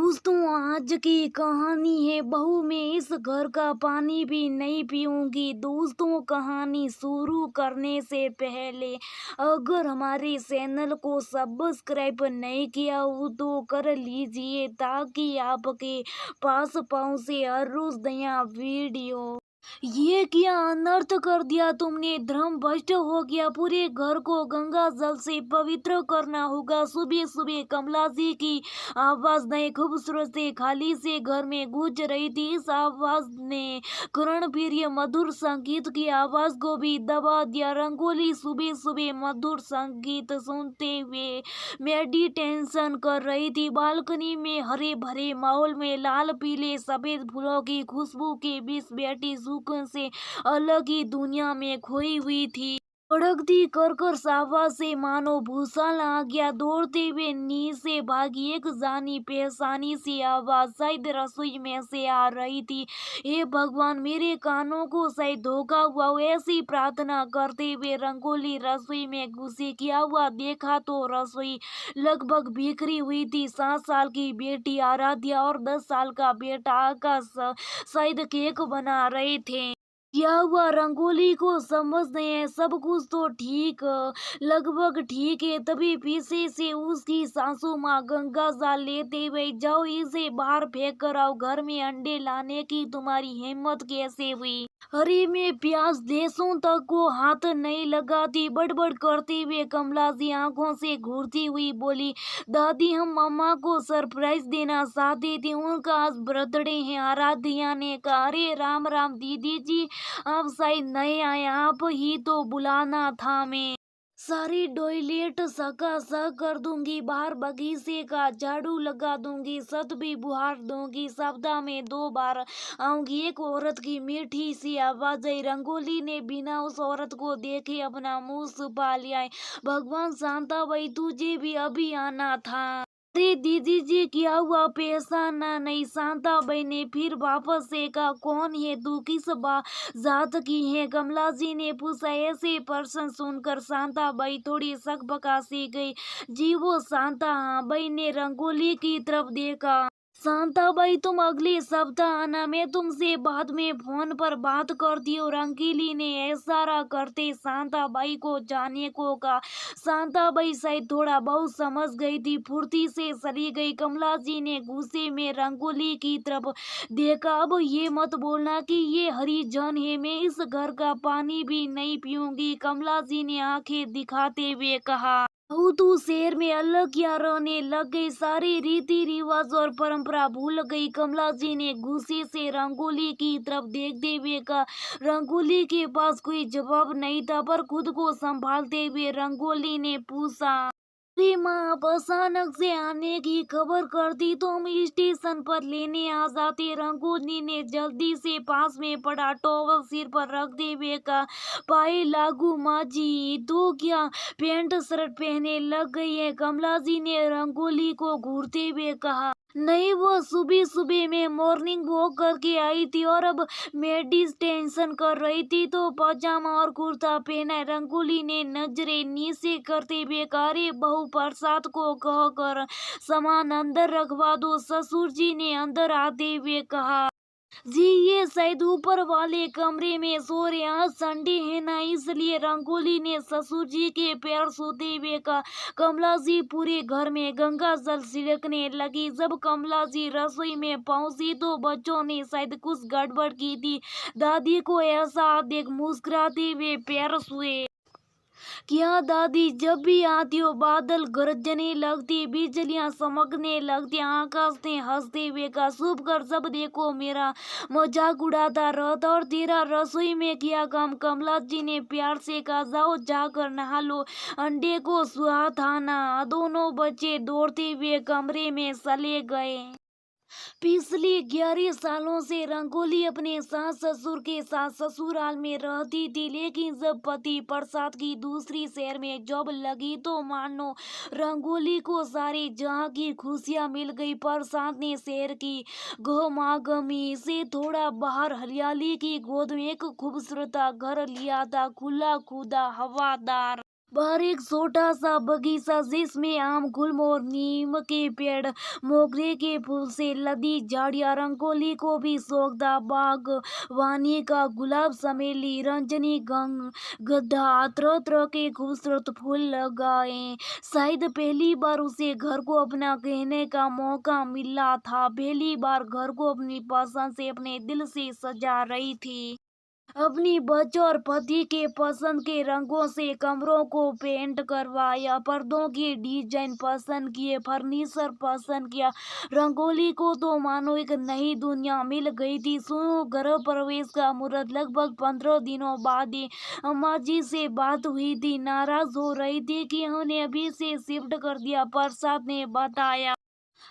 दोस्तों, आज की कहानी है बहू मैं इस घर का पानी भी नहीं पीऊंगी। दोस्तों, कहानी शुरू करने से पहले अगर हमारे चैनल को सब्सक्राइब नहीं किया हो तो कर लीजिए ताकि आपके पास पहुंचे हर रोज नया वीडियो। ये क्या अनर्थ कर दिया तुमने? धर्म भ्रष्ट हो गया। पूरे घर को गंगा जल से पवित्र करना होगा। सुबह सुबह कमला जी की आवाज नए खूबसूरत से खाली से घर में गूंज रही थी। इस आवाज ने कर्ण प्रिय मधुर संगीत की आवाज को भी दबा दिया। रंगोली सुबह सुबह मधुर संगीत सुनते हुए मेडिटेशन कर रही थी। बालकनी में हरे भरे माहौल में लाल पीले सफेद फूलों की खुशबू के बीच बैठी सुकून से अलग ही दुनिया में खोई हुई थी। कड़कती कर्कश आवाज से मानो भूषण आ गया। दौड़ते हुए नीचे भागी एक जानी पहचानी सी आवाज शायद रसोई में से आ रही थी। हे भगवान, मेरे कानों को शायद धोखा हुआ हो। ऐसी प्रार्थना करते हुए रंगोली रसोई में घुसी। किया हुआ देखा तो रसोई लगभग बिखरी हुई थी। 7 साल की बेटी आराध्या और 10 साल का बेटा आकाश शायद केक बना रहे थे। क्या हुआ? रंगोली को समझ नहीं है। सब कुछ तो ठीक लगभग ठीक है। तभी पीछे से उसकी सासू माँ गंगा जल लेते हुए, जाओ इसे बाहर फेंक कर आओ। घर में अंडे लाने की तुम्हारी हिम्मत कैसे हुई? अरे मैं प्याज लहसुन तक को हाथ नहीं लगाती। बड़बड़ करते हुए कमला जी आंखों से घूरती हुई बोली, दादी हम मम्मा को सरप्राइज देना चाहते थे, उनका आज बर्थडे है। आराध्या ने कहा, अरे राम राम दीदी जी, आप शायद नए आए, आप ही तो बुलाना था। मैं सारी टॉयलेट सका कर दूंगी, बाहर बगीचे का झाड़ू लगा दूंगी, छत भी बुहार दूंगी, सप्ताह में 2 बार आऊंगी। एक औरत की मीठी सी आवाज आई। रंगोली ने बिना उस औरत को देखे अपना मुंह छुपा लिया। भगवान, शांताबाई तुझे भी अभी आना था। अरे दीदी जी, क्या हुआ? पहचाना नहीं? शांताबाई ने फिर वापस से कहा, कौन है तू, किस जात की है? कमला जी ने पूछा। ऐसे प्रश्न सुनकर शांताबाई थोड़ी सकबका सी गई। जी वो शांताबाई ने रंगोली की तरफ देखा। शांताबाई, तुम अगले सप्ताह आना, मैं तुमसे बाद में फोन पर बात करती हूँ। रंगीली ने इशारा करते शांताबाई को जाने को कहा। शांताबाई शायद थोड़ा बहुत समझ गई थी, फुर्ती से चली गई। कमला जी ने गुस्से में रंगोली की तरफ देखा। अब ये मत बोलना कि ये हरिजन है, मैं इस घर का पानी भी नहीं पीऊंगी। कमला जी ने आंखें दिखाते हुए कहा। बहू तू शहर में अलग क्या रहने लग गई? सारे रीति रिवाज और परंपरा भूल गई। कमला जी ने गुस्से से रंगोली की तरफ देखते हुए कहा। रंगोली के पास कोई जवाब नहीं था, पर खुद को संभालते हुए रंगोली ने पूछा, अरे माँ, आप अचानक से आने की खबर करती तो हम स्टेशन पर लेने आ जाते। रंगोली ने जल्दी से पास में पड़ा टॉवल सिर पर रखते हुए कहा, पाए लागू माँ जी, तो क्या पैंट शर्ट पहने लग गई है? कमला जी ने रंगोली को घूरते हुए कहा, नहीं, वो सुबह सुबह में मॉर्निंग वॉक करके आई थी और अब मेडिटेशन कर रही थी तो पजामा और कुर्ता पहना है। रंगोली ने नजरें नीचे करते हुए कहा, अरे बहू, प्रसाद को कहकर सामान अंदर रखवा दो। ससुर जी ने अंदर आते हुए कहा, जी ये शायद ऊपर वाले कमरे में सो रहे। आज संडे है ना, इसलिए। रंगोली ने ससुर जी के पैर सोते हुए कहा। कमला जी पूरे घर में गंगा जल छिड़कने लगी। जब कमला जी रसोई में पहुंची तो बच्चों ने शायद कुछ गड़बड़ की थी। दादी को ऐसा देख मुस्कुराते हुए पैर छुए। क्या दादी, जब भी आती हो बादल गरजने लगती, बिजलियां चमकने लगती। आकाश ने हंसते हुए कहा, शुभ कर, जब देखो मेरा मजाक उड़ाता रहता और तेरा रसोई में क्या काम? कमला जी ने प्यार से कहा, जाओ जाकर नहा लो, अंडे को सुहाना। दोनों बच्चे दौड़ते हुए कमरे में चले गए। पिछले 11 सालों से रंगोली अपने सास ससुर के साथ ससुराल में रहती थी, लेकिन जब पति प्रसाद की दूसरी शहर में जॉब लगी तो मानो रंगोली को सारी जहां की खुशियां मिल गई। प्रसाद ने शहर की गहमागमी से थोड़ा बाहर हरियाली की गोद में एक खूबसूरत घर लिया था, खुला खुदा हवादार। बाहर एक छोटा सा बगीचा जिसमें आम, गुलम और नीम के पेड़, मोगरे के फूल से लदी झाड़ियां, रंगोली को भी शौक था। बागवानी का गुलाब, चमेली, रंजनी, गंधा, तरह तरह के खूबसूरत फूल लगाए। शायद पहली बार उसे घर को अपना कहने का मौका मिला था, पहली बार घर को अपनी पसंद से, अपने दिल से सजा रही थी। अपनी बच्चों और पति के पसंद के रंगों से कमरों को पेंट करवाया, पर्दों की डिजाइन पसंद किए, फर्नीचर पसंद किया। रंगोली को तो मानो एक नई दुनिया मिल गई थी। सुनो, गृह प्रवेश का मुहूर्त लगभग 15 दिनों बाद ही अम्मा जी से बात हुई थी। नाराज हो रही थी कि हमने अभी से शिफ्ट कर दिया। प्रसाद ने बताया।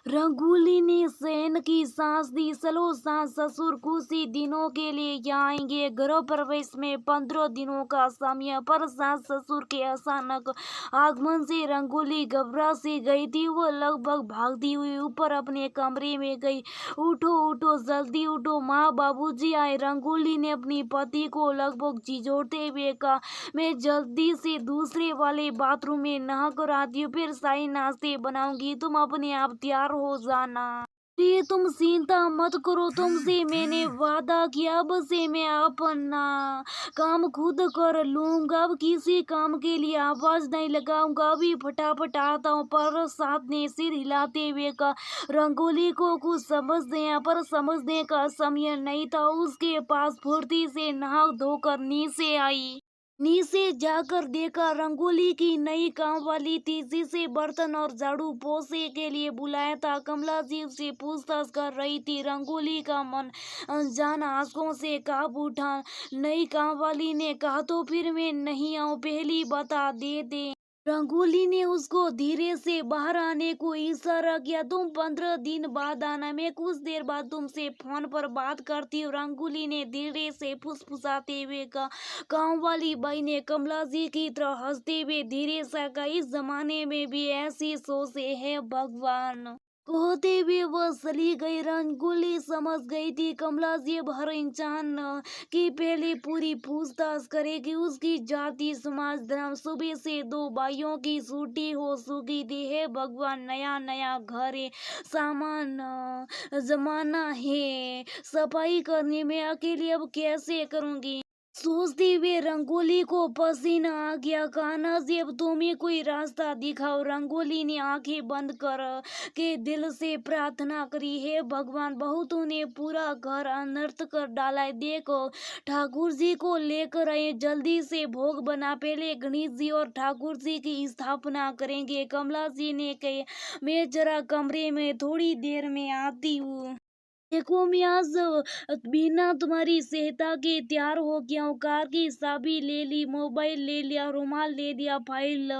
रंगोली ने चैन की सांस दी। चलो, सास ससुर कुछ ही दिनों के लिए यहाँ आएंगे। गृह प्रवेश में 15 दिनों का समय, पर सास ससुर के अचानक आगमन से रंगोली घबरा सी गई थी। वो लगभग भागती हुई ऊपर अपने कमरे में गई। उठो उठो, जल्दी उठो, माँ बाबूजी आए। रंगोली ने अपनी पति को लगभग झिझोड़ते हुए कहा, मैं जल्दी से दूसरे वाले बाथरूम में नहा कर आती हूँ, फिर शाही नाश्ते बनाऊंगी, तुम अपने आप तैयार हो जाना। ये तुम चिंता मत करो, तुमसे मैंने वादा किया, अब से मैं अपना काम खुद कर लूंगा, अब किसी काम के लिए आवाज नहीं लगाऊंगा, अभी फटाफट आता हूँ। पर साथ ने सिर हिलाते हुए कहा। रंगोली को कुछ समझने का समय नहीं था। उसके पास फुर्ती से नहा धोकर नीचे आई। नीचे जाकर देखा, रंगोली की नई काम वाली थी, जिसे बर्तन और झाड़ू पोछे के लिए बुलाया था। कमला जी उससे पूछताछ कर रही थी। रंगोली का मन अनजान आंसुओं से कांप उठा। नई काम वाली ने कहा, तो फिर मैं नहीं आऊं, पहली बता दे दे। रंगोली ने उसको धीरे से बाहर आने को इशारा किया। तुम 15 दिन बाद आना, मैं कुछ देर बाद तुमसे फोन पर बात करती हूँ। रंगोली ने धीरे से फुसफुसाते हुए कहा। काम वाली बाई ने कमला जी की तरह हंसते हुए धीरे से कहा, इस जमाने में भी ऐसी सोचे है भगवान। कहते हुए वह चली गई। रंगोली समझ गई थी कमला जी अब हर इंसान की पहले पूरी पूछताछ करेगी। उसकी जाति, समाज, धर्म। सुबह से 2 भाइयों की छुट्टी हो चुकी थी। हे भगवान, नया नया घर है, सामान जमाना है, सफाई करने में अकेली अब कैसे करूंगी। सोचते हुए रंगोली को पसीना आ गया। कान्हा जी, अब तुम्हें कोई रास्ता दिखाओ। रंगोली ने आंखें बंद कर के दिल से प्रार्थना करी, हे भगवान, बहुतों ने पूरा घर अनर्थ कर डाला है। देखो, ठाकुर जी को लेकर आए, जल्दी से भोग बना, पहले गणेश जी और ठाकुर जी की स्थापना करेंगे। कमला जी ने कहे, मैं जरा कमरे में थोड़ी देर में आती हूँ। देखो, मैं आज बिना तुम्हारी सहायता के तैयार हो गया हूँ। कार की चाबी ले ली, मोबाइल ले लिया, रुमाल ले लिया, फाइल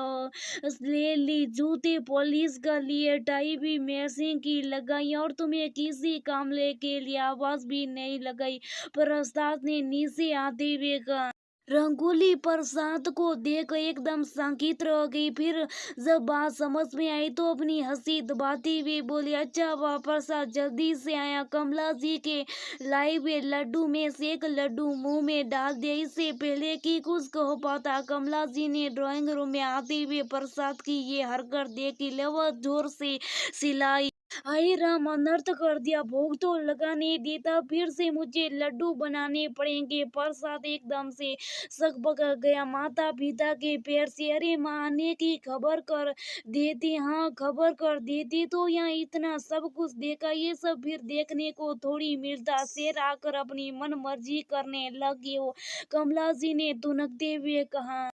ले ली, जूते पॉलिश कर लिए, टाई भी मैचिंग की लगाई, और तुम्हें किसी काम के लिए आवाज भी नहीं लगाई। प्रसाद ने नीचे आते हुए कहा। रंगोली प्रसाद को देख एकदम शंकित रह गई। फिर जब बात समझ में आई तो अपनी हंसी दबाती हुई बोली, अच्छा वाह प्रसाद, जल्दी से आया। कमला जी के लाए हुए लड्डू में से एक लड्डू मुंह में डाल दिया। इससे पहले कि कुछ कह पाता, कमला जी ने ड्राइंग रूम में आते हुए प्रसाद की ये हरकत देखी। वह जोर से चिल्लाई, हाय राम, अनर्थ कर दिया, भोग तो लगा नहीं देता, फिर से मुझे लड्डू बनाने पड़ेंगे। प्रसाद एकदम से सकबक गया। माता पिता के पैर से, अरे माँ, आने की खबर कर देती। हाँ, खबर कर देती तो यहाँ इतना सब कुछ देखा, ये सब फिर देखने को थोड़ी मिलता। शेर आकर अपनी मन मर्जी करने लगे हो, कमला जी ने तुनकते हुए कहा।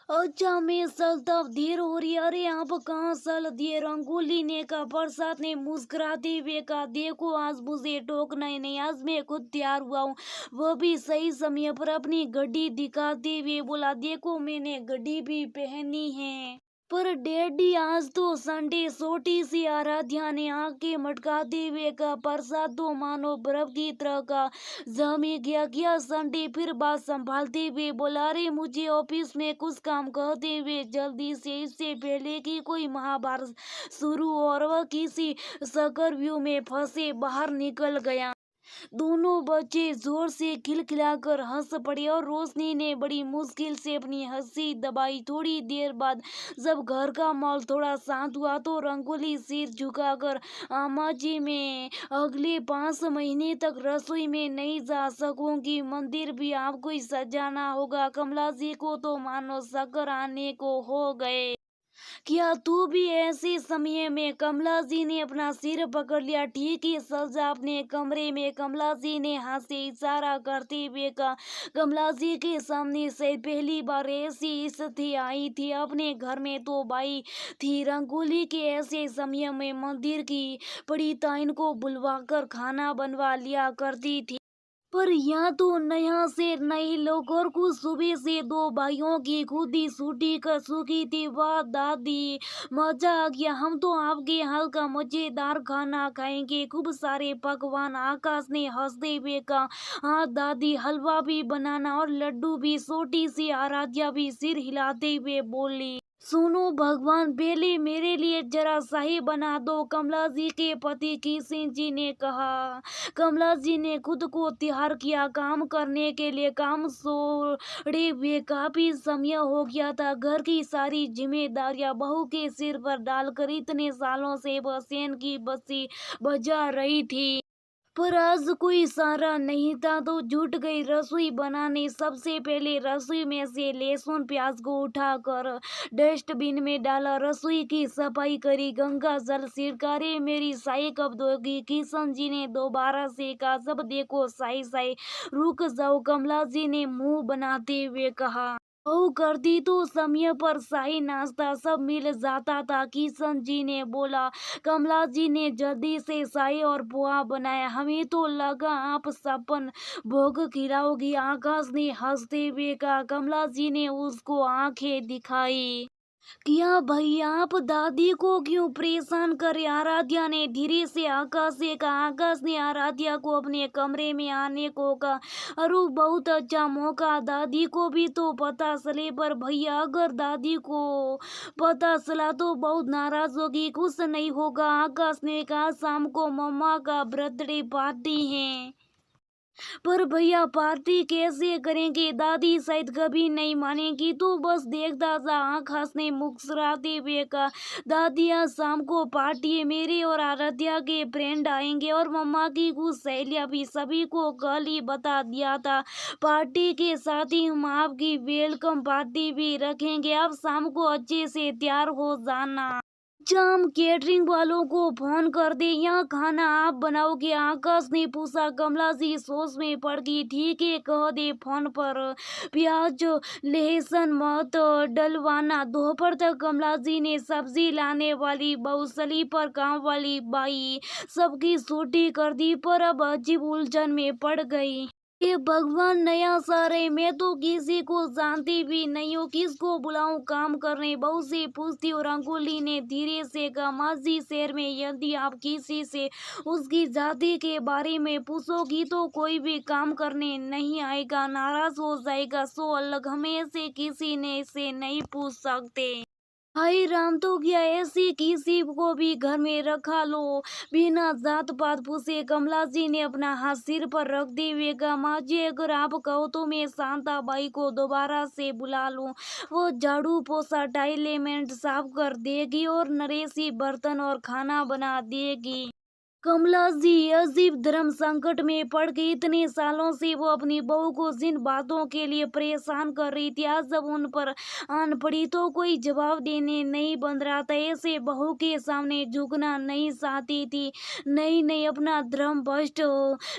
अच्छा, मैं चलता, अब देर हो रही है। अरे आप कहाँ चल दिए, रंगोली ने कहा। प्रसाद ने मुस्कुराते हुए कहा, देखो, आज मुझे टोकना ही नहीं, आज मैं खुद तैयार हुआ हूँ, वो भी सही समय पर। अपनी घड़ी दिखाते हुए बोला, देखो, मैंने घड़ी भी पहनी है। पर डैडी, आज तो संडे। छोटी सी आराध्या ने आंखें मटकाते हुए कहा। प्रसाद तो मानो बर्फ की तरह का जमी गया। क्या संडे, फिर बात संभालते हुए बोला, अरे मुझे ऑफिस में कुछ काम, कहते हुए जल्दी से, इससे पहले कि कोई महाभारत शुरू हो और वह किसी चक्रव्यूह में फंसे, बाहर निकल गया। दोनों बच्चे जोर से खिलखिलाकर हंस पड़े और रोशनी ने बड़ी मुश्किल से अपनी हंसी दबाई। थोड़ी देर बाद जब घर का माहौल थोड़ा शांत हुआ तो रंगोली सिर झुकाकर, अम्मा जी मैं अगले 5 महीने तक रसोई में नहीं जा सकूंगी, मंदिर भी आपको ही सजाना होगा। कमला जी को तो मानो चक्कर आने को हो गए। क्या तू भी ऐसे समय में? कमला जी ने अपना सिर पकड़ लिया। ठीक ही सजा अपने कमरे में, कमला जी ने हाथ से इशारा करते हुए कहा। कमला जी के सामने से पहली बार ऐसी स्थिति आई थी। अपने घर में तो बाई थी, रंगोली के ऐसे समय में मंदिर की पड़ी ताइन को बुलवाकर खाना बनवा लिया करती थी। पर यहाँ तो नया से नए लोग और कुछ सुबह से दो भाइयों की खुदी सूटी कर सूखी थी। वाह दादी, मजा आ गया, हम तो आपके हाल का मजेदार खाना खाएंगे, खूब सारे पकवान। आकाश ने हंसते हुए कहा। हाँ दादी, हलवा भी बनाना और लड्डू भी। छोटी सी आराध्या भी सिर हिलाते हुए बोली। सुनो भगवान, पहले मेरे लिए जरा शाही बना दो, कमला जी के पति किशन जी ने कहा। कमला जी ने खुद को तैयार किया काम करने के लिए। काम छोड़े हुए काफी समय हो गया था। घर की सारी जिम्मेदारियां बहू के सिर पर डालकर इतने सालों से वह चैन की बत्ती बजा रही थी। पर आज कोई सहारा नहीं था तो जुट गई रसोई बनाने। सबसे पहले रसोई में से लहसुन प्याज को उठाकर डस्टबिन में डाला, रसोई की सफाई करी, गंगा जल छिड़कारे। मेरी साई कब दोगी? किशन जी ने दोबारा से कहा। सब देखो साई साई, रुक जाओ, कमला जी ने मुंह बनाते हुए कहा। ओ करती तो समय पर शाही नाश्ता सब मिल जाता था, किशन जी ने बोला। कमला जी ने जल्दी से शाही और पोहा बनाया। हमें तो लगा आप सपन भोग खिलाओगी, आकाश ने हंसते हुए कहा। कमला जी ने उसको आंखें दिखाई। क्या भैया, आप दादी को क्यों परेशान करे? आराध्या ने धीरे से आकाश से कहा। आकाश ने आराध्या को अपने कमरे में आने को कहा। अरु बहुत अच्छा मौका, दादी को भी तो पता चले। पर भैया, अगर दादी को पता चला तो बहुत नाराज होगी, कुछ नहीं होगा, आकाश ने कहा। शाम को मम्मा का बर्थडे पार्टी है। पर भैया पार्टी कैसे करेंगे? दादी शायद कभी नहीं मानेगी, तो बस देखता जा, आकाश ने मुस्कुराते हुए कहा। दादी आज शाम को पार्टी है, मेरे और आराध्या के फ्रेंड आएंगे और मम्मा की कुछ सहेलियां भी, सभी को कल ही बता दिया था। पार्टी के साथ ही हम आपकी वेलकम पार्टी भी रखेंगे। आप शाम को अच्छे से तैयार हो जाना। हम केटरिंग वालों को फोन कर दे, यहाँ खाना आप बनाओगे? आकाश ने पूछा। कमला जी सोच में पड़ गई। ठीक है, कह दे फोन पर प्याज लहसुन मत डलवाना। दोपहर तक कमला जी ने सब्जी लाने वाली बउसली पर काम वाली बाई सबकी छुट्टी कर दी। पर अब अजीब उलझन में पड़ गई। ये भगवान, नया शहर है, मैं तो किसी को जानती भी नहीं हूँ, किसको बुलाऊं काम करने? बहू से पूछती और रंगोली ने धीरे से कहा। माजी शहर में यदि आप किसी से उसकी जाति के बारे में पूछोगी तो कोई भी काम करने नहीं आएगा, नाराज हो जाएगा। सो अलग, हमें से किसी ने से नहीं पूछ सकते। हाय राम, तो क्या ऐसी किसी को भी घर में रखा लो बिना जात पात पूछे? कमला जी ने अपना हाथ सिर पर रख दे हुए कहा। माँ जी, अगर आप कहो तो मैं शांता बाई को दोबारा से बुला लूं, वो झाड़ू पोछा टाइलेमेंट साफ कर देगी और नरेशी बर्तन और खाना बना देगी। कमला जी अजीब धर्म संकट में पड़ गई। इतने सालों से वो अपनी बहू को जिन बातों के लिए परेशान कर रही थी, आज जब उन पर आन पड़ी तो कोई जवाब देने नहीं बन रहा था। ऐसे बहू के सामने झुकना नहीं चाहती थी। नहीं नहीं, अपना धर्म भ्रष्ट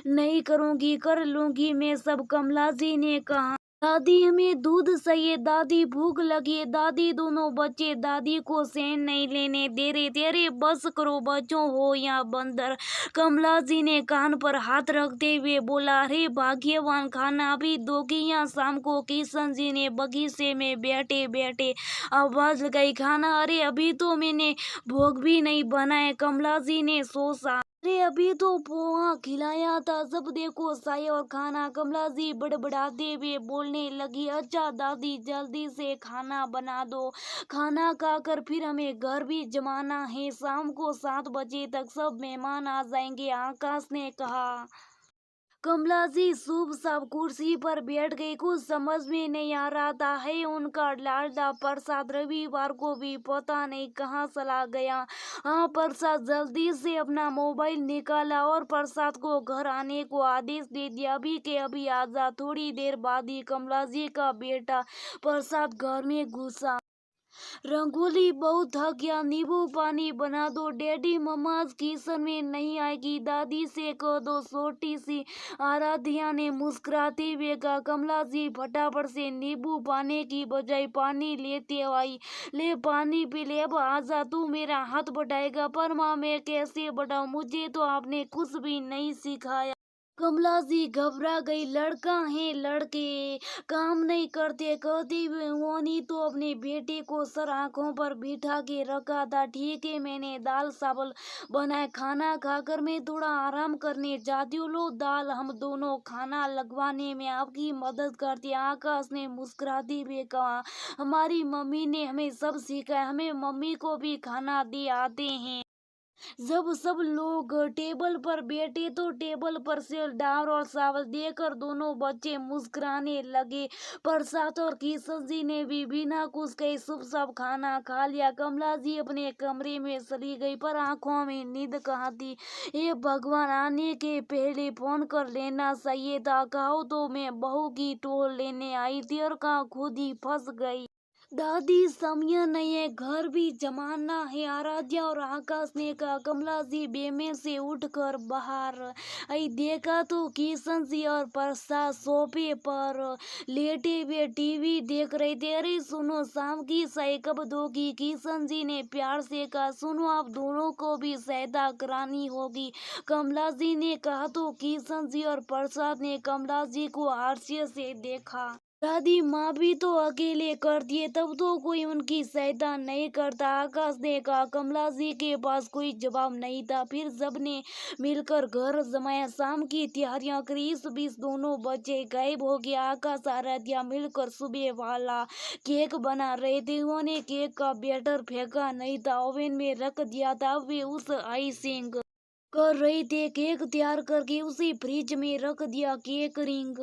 नहीं करूंगी, कर लूंगी मैं सब, कमला जी ने कहा। दादी हमें दूध चाहिए, दादी भूख लगी है, दादी। दोनों बच्चे दादी को चैन नहीं लेने दे रहे थे। अरे बस करो, बच्चों हो या बंदर, कमला जी ने कान पर हाथ रखते हुए बोला। अरे भाग्यवान, खाना अभी दोगी या शाम को? किशन जी ने बगीचे में बैठे बैठे आवाज लगाई। खाना? अरे अभी तो मैंने भोग भी नहीं बनाया, कमला जी ने सोचा। अरे अभी तो पोहा खिलाया था, सब देखो चाय और खाना, कमला जी बड़बड़ाते हुए बोलने लगी। अच्छा दादी, जल्दी से खाना बना दो, खाना खाकर फिर हमें घर भी जमाना है, शाम को 7 बजे तक सब मेहमान आ जाएंगे, आकाश ने कहा। कमला जी शुभ साब कुर्सी पर बैठ गई। कुछ समझ में नहीं आ रहा था है उनका लाडला प्रसाद रविवार को भी पता नहीं कहाँ चला गया। हाँ, प्रसाद जल्दी से अपना मोबाइल निकाला और प्रसाद को घर आने को आदेश दे दिया। अभी के अभी आ जा। थोड़ी देर बाद ही कमला जी का बेटा प्रसाद घर में घुसा। रंगोली बहुत थक गया, नींबू पानी बना दो। डैडी मम्मा आज किचन में नहीं आएगी, दादी से कह दो। छोटी सी आराध्या ने मुस्कुराते हुए कहा। कमला जी फटाफट से नींबू पानी की बजाय पानी लेते आई। ले पानी पी ले, अब आजा। तू मेरा हाथ बढ़ाएगा? पर माँ मैं कैसे बढ़ाऊं, मुझे तो आपने कुछ भी नहीं सिखाया। कमला जी घबरा गई। लड़का है, लड़के काम नहीं करते कहती उन्होंने तो अपने बेटे को सर आंखों पर बिठा के रखा था। ठीक है, मैंने दाल चावल बनाए, खाना खाकर मैं थोड़ा आराम करने जाती हूँ। लो दाल, हम दोनों खाना लगवाने में आपकी मदद करते हैं। आकाश ने मुस्कुराते हुए कहा। हमारी मम्मी ने हमें सब सिखाया, हमें मम्मी को भी खाना दे आते हैं। जब सब लोग टेबल पर बैठे तो टेबल पर से दाल और चावल देकर दोनों बच्चे मुस्कुराने लगे। प्रसाद और किशन जी ने भी बिना कुछ कहे चुपचाप खाना खा लिया। कमला जी अपने कमरे में चली गई, पर आंखों में नींद कहाँ थी। ये भगवान, आने के पहले फोन कर लेना चाहिए था। कहो तो मैं बहू की टोल लेने आई थी और कहाँ खुद ही फंस गई। दादी समय नहीं है, घर भी जमाना है। आराध्या और आकाश ने कहा। कमला जी बेमे से उठकर बाहर आई। देखा तो किशन जी और प्रसाद सोफे पर लेटे हुए टीवी देख रहे थे। अरे सुनो, शाम की चाय कब दोगी? किशन जी ने प्यार से कहा। सुनो, आप दोनों को भी सैदा करानी होगी, कमला जी ने कहा। तो किशन जी और प्रसाद ने कमला जी को हास्य से देखा। दादी माँ भी तो अकेले करती है, तब तो कोई उनकी सहायता नहीं करता। आकाश ने कहा। कमला जी के पास कोई जवाब नहीं था। फिर सबने मिलकर घर जमाया, शाम की तैयारियां करी। इस बीच दोनों बच्चे गायब हो गए। आकाश आराध्या मिलकर सुबह वाला केक बना रहे थे। उन्होंने केक का बैटर फेंका नहीं था, ओवन में रख दिया था। वे उस आइसिंग कर रहे थे। केक तैयार करके उसे फ्रिज में रख दिया। केक रिंग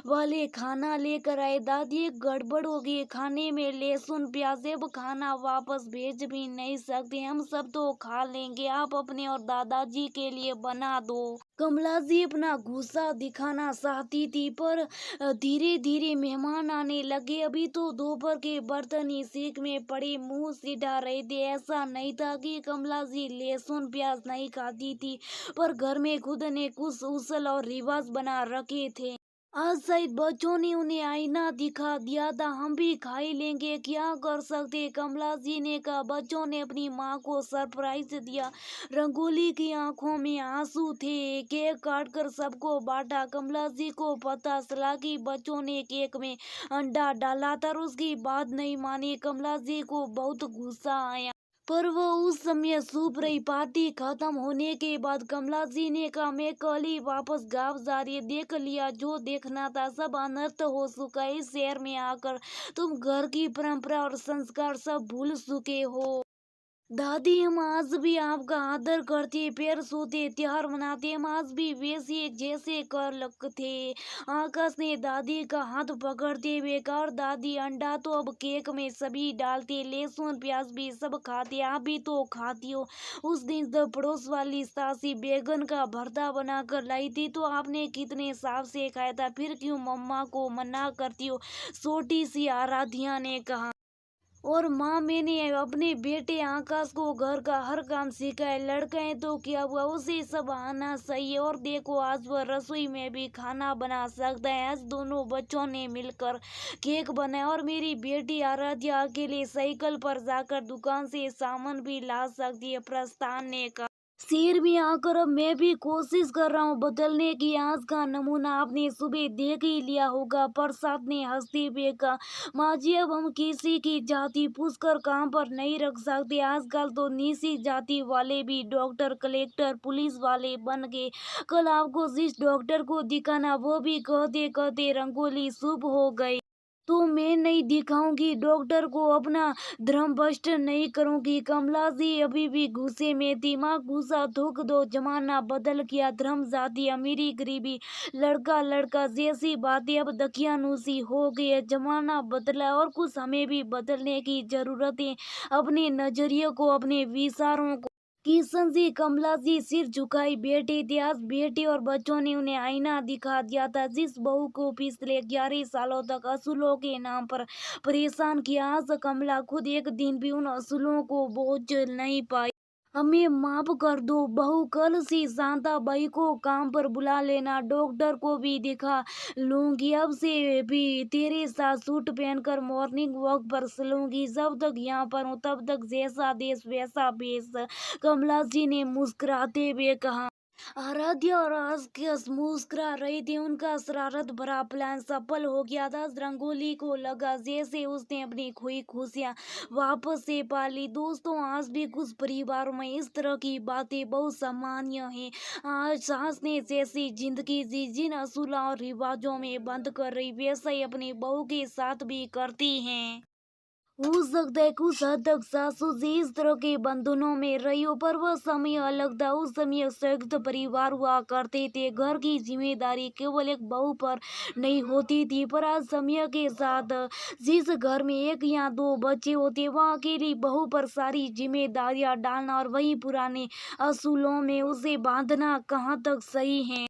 वाले खाना लेकर आए। दादी एक गड़बड़ हो गई, खाने में लहसुन प्याज, अब खाना वापस भेज भी नहीं सकते, हम सब तो खा लेंगे, आप अपने और दादाजी के लिए बना दो। कमला जी अपना गुस्सा दिखाना चाहती थी, पर धीरे धीरे मेहमान आने लगे। अभी तो दोपहर के बर्तन ही सीख में पड़े मुंह सिढ़ा रहे थे। ऐसा नहीं था कि कमला जी लहसुन प्याज नहीं खाती थी, पर घर में खुद ने कुछ उसल और रिवाज बना रखे थे। आज शायद बच्चों ने उन्हें आईना दिखा दिया था, हम भी खा ही लेंगे, क्या कर सकते, कमला जी ने कहा। बच्चों ने अपनी माँ को सरप्राइज दिया। रंगोली की आंखों में आंसू थे। केक काटकर सबको बांटा। कमला जी को पता चला कि बच्चों ने केक में अंडा डाला था और उसकी बात नहीं मानी। कमला जी को बहुत गुस्सा आया, पर वो उस समय सूप रही। पार्टी खत्म होने के बाद कमला जी ने कहा। मैं कल ही वापस गाँव जा रही, देख लिया जो देखना था, सब अनर्थ हो चुका है। इस शहर में आकर तुम घर की परंपरा और संस्कार सब भूल चुके हो। दादी हम आज भी आपका आदर करते, पैर छूते, त्योहार मनाते, हम आज भी वैसे जैसे कर लगते थे। आकाश ने दादी का हाथ पकड़ते हुए कहा। और दादी, अंडा तो अब केक में सभी डालते, लहसुन प्याज भी सब खाते, आप भी तो खाती हो। उस दिन जब पड़ोस वाली सासी बैगन का भरता बनाकर लाई थी तो आपने कितने साफ से खाया था, फिर क्यों मम्मा को मना करती हो? छोटी सी आराध्या ने कहा। और माँ, मैंने अपने बेटे आकाश को घर का हर काम सिखाया, लड़का है तो क्या हुआ, उसे सब आना चाहिए। और देखो आज वह रसोई में भी खाना बना सकता है। आज दोनों बच्चों ने मिलकर केक बनाया और मेरी बेटी आराध्या अकेले साइकिल पर जाकर दुकान से सामान भी ला सकती है, प्रस्थान ने कहा। शहर में आकर अब मैं भी कोशिश कर रहा हूँ बदलने की, आज का नमूना आपने सुबह देख ही लिया होगा, प्रसाद ने हंसते हुए कहा। माँ जी, अब हम किसी की जाति पूछकर काम पर नहीं रख सकते, आजकल तो नीची जाति वाले भी डॉक्टर, कलेक्टर, पुलिस वाले बन गए। कल आपको जिस डॉक्टर को दिखाना वो भी कहते कहते रंगोली शुभ हो गई। तो मैं नहीं दिखाऊंगी डॉक्टर को, अपना धर्म भ्रष्ट नहीं करूंगी। कमला जी अभी भी गुस्से में थी। माँ गुस्सा थूक दो, जमाना बदल गया, धर्म जाति अमीरी गरीबी लड़का लड़का जैसी बातें अब दकियानूसी हो गई है। जमाना बदला और कुछ हमें भी बदलने की जरूरत है। अपने नजरिए को, अपने विचारों को। किशन जी कमला जी सिर झुकाई बैठे थे। आज बेटी और बच्चों ने उन्हें आईना दिखा दिया था। जिस बहू को पिछले 11 सालों तक असूलों के नाम पर परेशान किया, आज कमला खुद एक दिन भी उन असूलों को बोझ नहीं पाई। हमें माफ कर दो बहू, कल से शांता बाई को काम पर बुला लेना, डॉक्टर को भी दिखा लूंगी। अब से भी तेरे साथ सूट पहनकर मॉर्निंग वॉक पर चलूंगी। जब तक यहाँ पर हूँ तब तक जैसा देश वैसा भेष। कमला जी ने मुस्कुराते हुए कहा। आराध्या और आसकस मुस्कुरा रही थी। उनका शरारत भरा प्लान सफल हो गया था। रंगोली को लगा जैसे उसने अपनी खोई खुशियां वापस से पाली। दोस्तों, आज भी कुछ परिवारों में इस तरह की बातें बहुत सामान्य हैं। आज सास ने जैसी जिंदगी जी, जिन असूलों और रिवाजों में बंद कर रही, वैसा ही अपनी बहू के साथ भी करती हैं। हो सकता है कुछ हद तक सासू जी इस तरह के बंधनों में रही हो, पर वह समय अलग था। उस समय संयुक्त परिवार हुआ करते थे। घर की जिम्मेदारी केवल एक बहू पर नहीं होती थी, पर आज समय के साथ जिस घर में एक या दो बच्चे होते, वहाँ अकेली बहू पर सारी जिम्मेदारियां डालना और वही पुराने असूलों में उसे बांधना कहाँ तक सही है।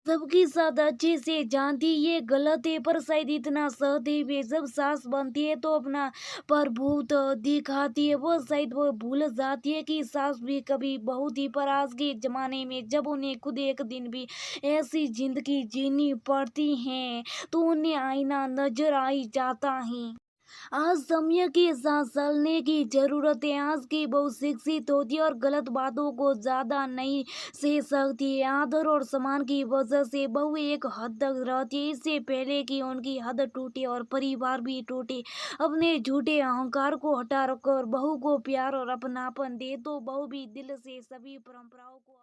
सबके साथ अच्छे से जानती ये गलत है, पर शायद इतना सहते हुए जब सास बनती है तो अपना प्रभुत्व दिखाती है। वो शायद वो भूल जाती है कि सास भी कभी बहू थी। पर आज के जमाने में जब उन्हें खुद एक दिन भी ऐसी जिंदगी जीनी पड़ती है तो उन्हें आईना नजर आई जाता है। आज समय के साथ चलने की जरूरत है। आज की बहू शिक्षित होती है और गलत बातों को ज्यादा नहीं सह सकती है। आदर और सम्मान की वजह से बहू एक हद तक रहती है, इससे पहले कि उनकी हद टूटे और परिवार भी टूटे। अपने झूठे अहंकार को हटा कर बहू को प्यार और अपनापन दे तो बहू भी दिल से सभी परंपराओं को